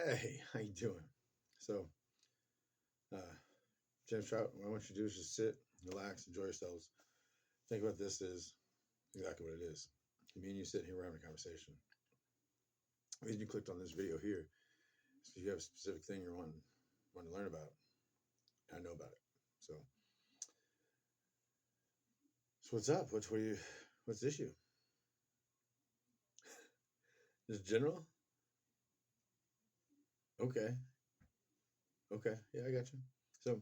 Hey, how you doing? So, uh, James Trout, what I want you to do is just sit, relax, enjoy yourselves. Think about this is exactly what it is. Me and you sitting here, we're having a conversation. The reason you clicked on this video here is because you have a specific thing you want to learn about. And I know about it. So what's up? What's the issue? Just general? Okay, okay, yeah, I got you. So,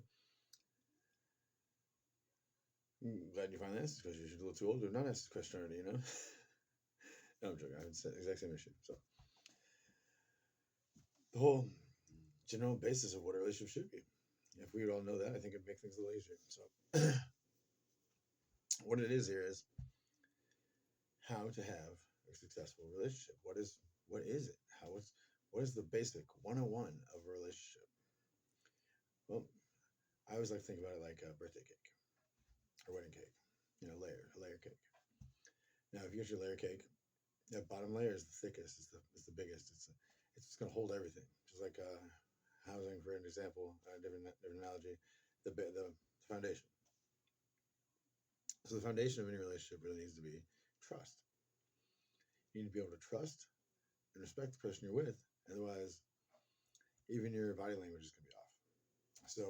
glad you finally asked this question. You're a little too old to not ask this question already, you know? No, I'm joking. I have the exact same issue. So, the whole general basis of what a relationship should be. If we would all know that, I think it'd make things a little easier. So, what it is here is how to have a successful relationship. What is it? What is the basic 101 of a relationship? Well, I always like to think about it like a birthday cake or wedding cake. A layer cake. Now, if you get your layer cake, that bottom layer is the thickest, it's the biggest. It's going to hold everything. Just like housing, for an example, different analogy, the foundation. So the foundation of any relationship really needs to be trust. You need to be able to trust and respect the person you're with. Otherwise, even your body language is going to be off. So,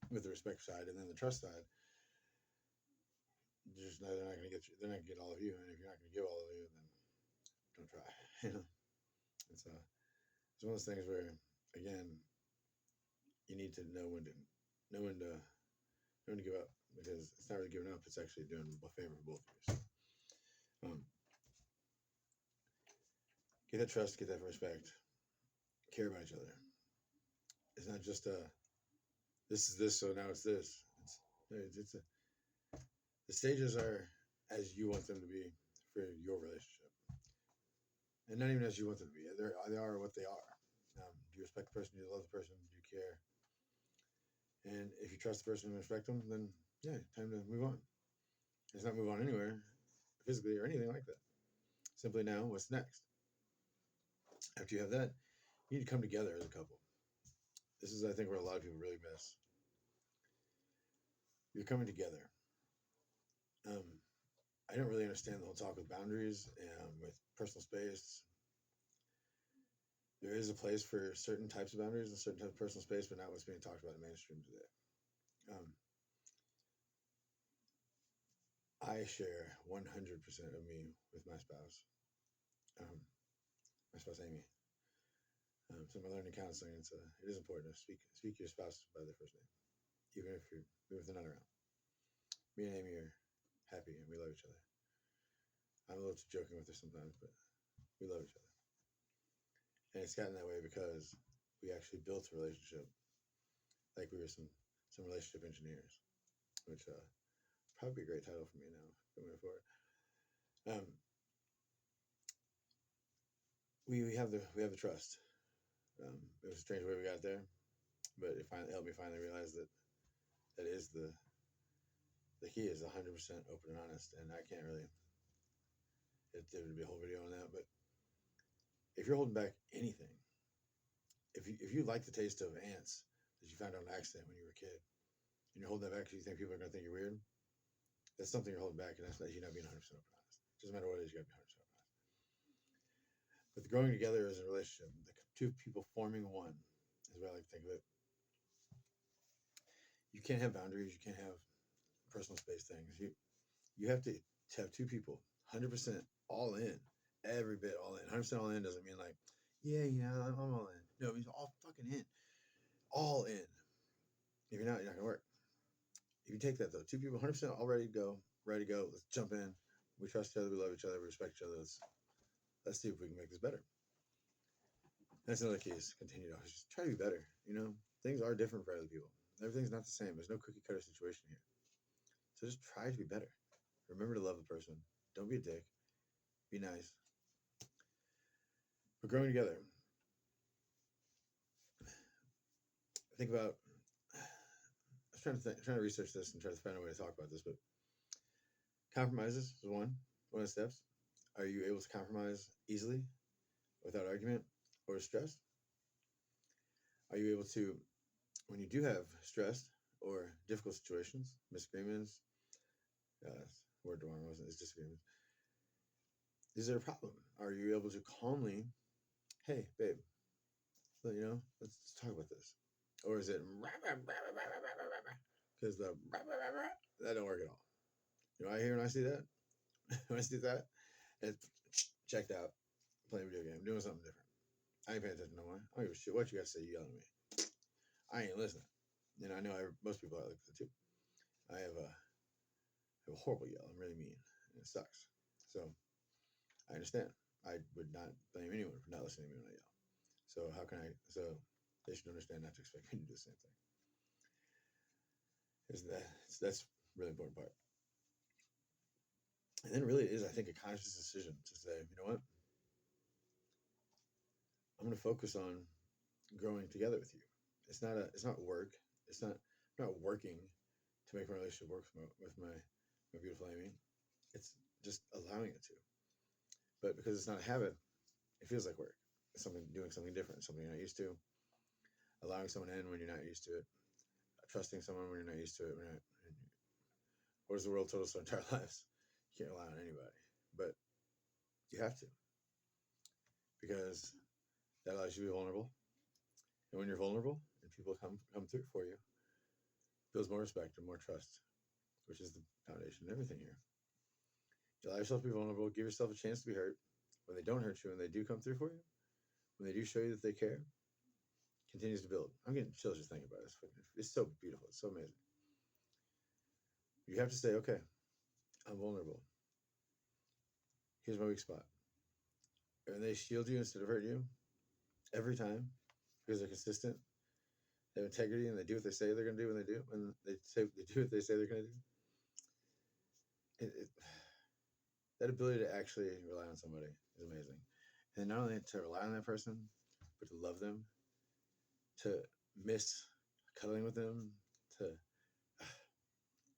with the respect side and then the trust side, they're not going to get you. They're not going to get all of you. And if you're not going to give all of you, then don't try. You know, it's it's one of those things where, again, you need to know when to know when to give up because it's not really giving up. It's actually doing a favor for both of you. So, get that trust, get that respect, care about each other. It's not just this is this, so now it's this. It's the stages are as you want them to be for your relationship, and not even as you want them to be. They are what they are. Do you respect the person? Do you love the person? Do you care? And if you trust the person and respect them, then yeah, time to move on. It's not move on anywhere, physically or anything like that. Simply now, what's next? After you have that, you need to come together as a couple. This is, I think, where a lot of people really miss. You're coming together. Um, I don't really understand the whole talk with boundaries and with personal space. There is a place for certain types of boundaries and certain types of personal space, but not what's being talked about in mainstream today. I share 100% of me with um, my spouse Amy. So my learning counseling, it is important to speak your spouse by their first name, even if they're not around. Me and Amy are happy and we love each other. I'm a little too joking with her sometimes, but we love each other. And it's gotten that way because we actually built a relationship like we were some relationship engineers, which probably a great title for me now going forward. Um, we have the trust. It was a strange way we got there, but it finally helped me finally realize that that is the key is 100% open and honest. And I can't really. There would be a whole video on that, but if you're holding back anything, if you like the taste of ants that you found on accident when you were a kid, and you're holding that back because you think people are going to think you're weird, that's something you're holding back, and that's not you not being 100% open and honest. It doesn't matter what it is, you got to be 100% open and honest. But the growing together as a relationship, the two people forming one, is what I like to think of it. You can't have boundaries. You can't have personal space things. You have to have two people 100% all in, every bit all in. 100% all in doesn't mean like, yeah, I'm all in. No, it means all fucking in, all in. If you're not gonna work. If you take that though, two people 100% all ready to go, ready to go. Let's jump in. We trust each other. We love each other. We respect each other. Let's see if we can make this better. That's another key is continue to just try to be better. Things are different for other people. Everything's not the same. There's no cookie cutter situation here. So just try to be better. Remember to love the person. Don't be a dick. Be nice. But growing together, think about. I was trying to research this and try to find a way to talk about this, but compromises is one of the steps. Are you able to compromise easily, without argument or stress? Are you able to, when you do have stressed or difficult situations, misagreements, word to one wasn't, it's disagreements. Is there a problem? Are you able to calmly, hey, babe, let's talk about this? Or is it because that don't work at all? You know, I hear when I see that, when I see that, it's checked out, playing a video game, doing something different. I ain't paying attention no more. I don't give a shit what you got to say. You yelling at me. I ain't listening. You know, I know most people are like that too. I have a horrible yell. I'm really mean, and it sucks. So I understand. I would not blame anyone for not listening to me when I yell. So how can I? So they should understand not to expect me to do the same thing. That's really important part. And then really it is, I think, a conscious decision to say, you know what? I'm going to focus on growing together with you. It's not work. It's not I'm not working to make my relationship work with my beautiful Amy. It's just allowing it to. But because it's not a habit, it feels like work. It's doing something different, something you're not used to. Allowing someone in when you're not used to it. Trusting someone when you're not used to it. What has the world told us our entire lives? You can't rely on anybody. But you have to. Because that allows you to be vulnerable. And when you're vulnerable and people come through for you, builds more respect and more trust, which is the foundation of everything here. You allow yourself to be vulnerable, give yourself a chance to be hurt. When they don't hurt you, when they do come through for you, when they do show you that they care, continues to build. I'm getting chills just thinking about it. It's so beautiful. It's so amazing. You have to say, okay, I'm vulnerable. Here's my weak spot. And they shield you instead of hurt you every time because they're consistent. They have integrity and they do what they say they're going to do when they do what they say they're going to do. That ability to actually rely on somebody is amazing. And not only to rely on that person, but to love them, to miss cuddling with them, to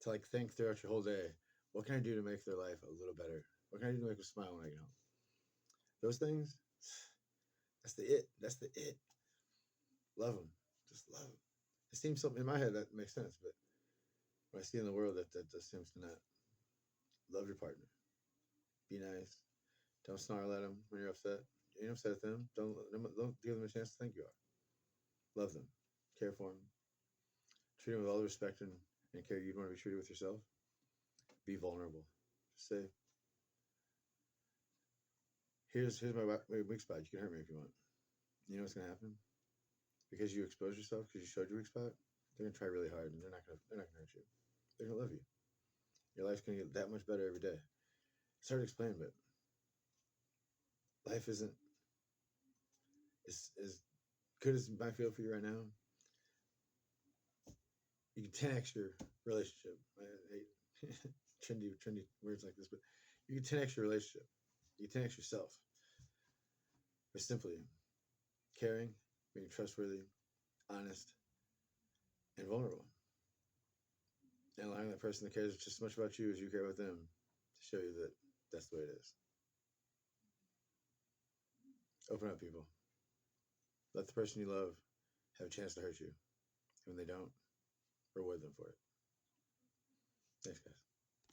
like think throughout your whole day, what can I do to make their life a little better? What can I do to make them smile when I get home? Those things, that's the it. That's the it. Love them. Just love them. It seems something in my head that makes sense, but when I see in the world that just seems to not. Love your partner. Be nice. Don't snarl at them when you're upset. You're upset at them. Don't give them a chance to think you are. Love them. Care for them. Treat them with all the respect and care you'd want to be treated with yourself. Be vulnerable. Just say, here's my weak spot. You can hurt me if you want. You know what's gonna happen? Because you exposed yourself, because you showed your weak spot, they're gonna try really hard and they're not gonna hurt you. They're gonna love you. Your life's gonna get that much better every day. It's hard to explain, but life isn't as good as it might feel for you right now. You can 10x your relationship. I hate trendy words like this, but you can 10x your relationship. You can 10x yourself by simply caring, being trustworthy, honest, and vulnerable. And allowing that person that cares just as much about you as you care about them to show you that that's the way it is. Open up, people. Let the person you love have a chance to hurt you. And when they don't, reward them for it. Thanks, guys.